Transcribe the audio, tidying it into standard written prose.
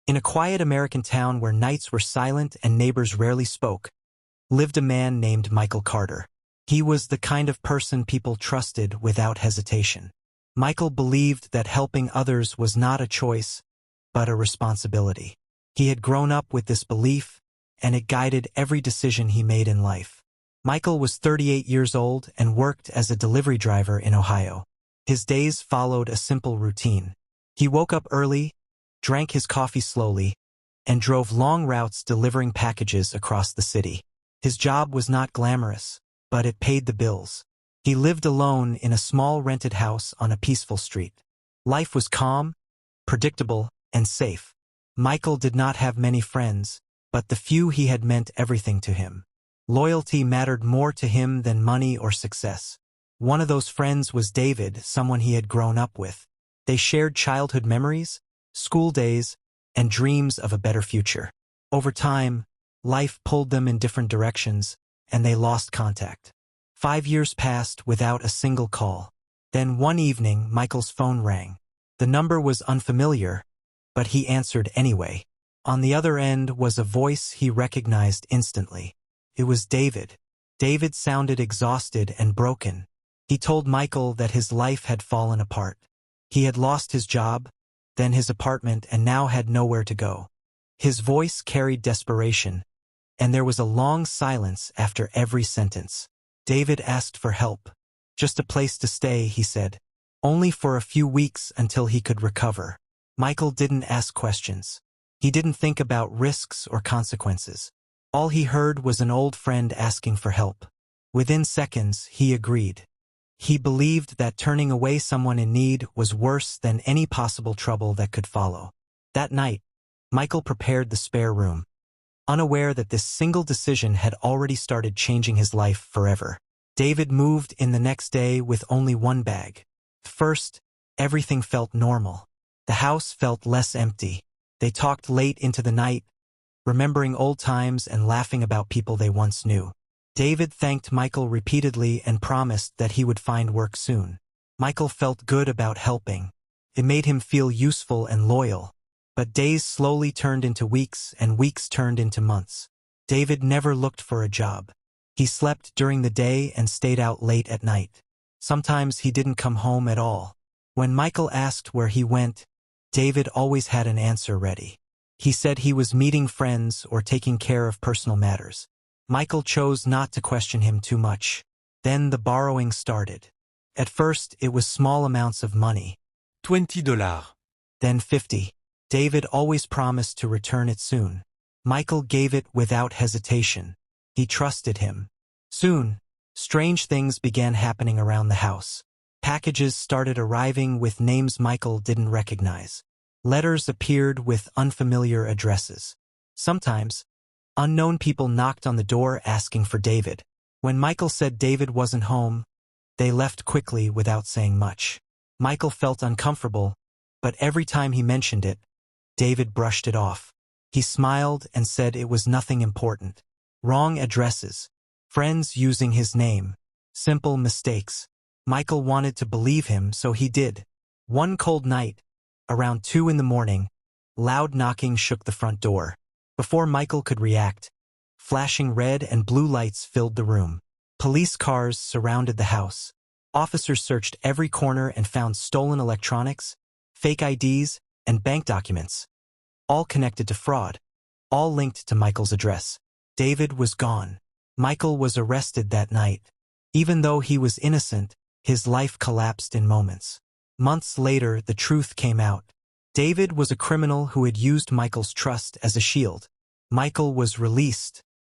In a quiet American town where nights were silent and neighbors rarely spoke, lived a man named Michael Carter. He was the kind of person people trusted without hesitation. Michael believed that helping others was not a choice, but a responsibility. He had grown up with this belief, and it guided every decision he made in life. Michael was 38 years old and worked as a delivery driver in Ohio. His days followed a simple routine. He woke up early, drank his coffee slowly, and drove long routes delivering packages across the city. His job was not glamorous, but it paid the bills. He lived alone in a small rented house on a peaceful street. Life was calm, predictable, and safe. Michael did not have many friends, but the few he had meant everything to him. Loyalty mattered more to him than money or success. One of those friends was David, someone he had grown up with. They shared childhood memories, school days, and dreams of a better future. Over time, life pulled them in different directions, and they lost contact. 5 years passed without a single call. Then one evening, Michael's phone rang. The number was unfamiliar, but he answered anyway. On the other end was a voice he recognized instantly. It was David. David sounded exhausted and broken. He told Michael that his life had fallen apart. He had lost his job, then his apartment, and now had nowhere to go. His voice carried desperation, and there was a long silence after every sentence. David asked for help. Just a place to stay, he said. Only for a few weeks until he could recover. Michael didn't ask questions. He didn't think about risks or consequences. All he heard was an old friend asking for help. Within seconds, he agreed. He believed that turning away someone in need was worse than any possible trouble that could follow. That night, Michael prepared the spare room, unaware that this single decision had already started changing his life forever. David moved in the next day with only one bag. At first, everything felt normal. The house felt less empty. They talked late into the night, remembering old times and laughing about people they once knew. David thanked Michael repeatedly and promised that he would find work soon. Michael felt good about helping. It made him feel useful and loyal. But days slowly turned into weeks, and weeks turned into months. David never looked for a job. He slept during the day and stayed out late at night. Sometimes he didn't come home at all. When Michael asked where he went, David always had an answer ready. He said he was meeting friends or taking care of personal matters. Michael chose not to question him too much. Then the borrowing started. At first, it was small amounts of money. $20. Then 50. David always promised to return it soon. Michael gave it without hesitation. He trusted him. Soon, strange things began happening around the house. Packages started arriving with names Michael didn't recognize. Letters appeared with unfamiliar addresses. Sometimes, unknown people knocked on the door asking for David. When Michael said David wasn't home, they left quickly without saying much. Michael felt uncomfortable, but every time he mentioned it, David brushed it off. He smiled and said it was nothing important. Wrong addresses. Friends using his name. Simple mistakes. Michael wanted to believe him, so he did. One cold night, around 2 in the morning, loud knocking shook the front door. Before Michael could react, flashing red and blue lights filled the room. Police cars surrounded the house. Officers searched every corner and found stolen electronics, fake IDs, and bank documents. All connected to fraud. All linked to Michael's address. David was gone. Michael was arrested that night. Even though he was innocent, his life collapsed in moments. Months later, the truth came out. David was a criminal who had used Michael's trust as a shield. Michael was released,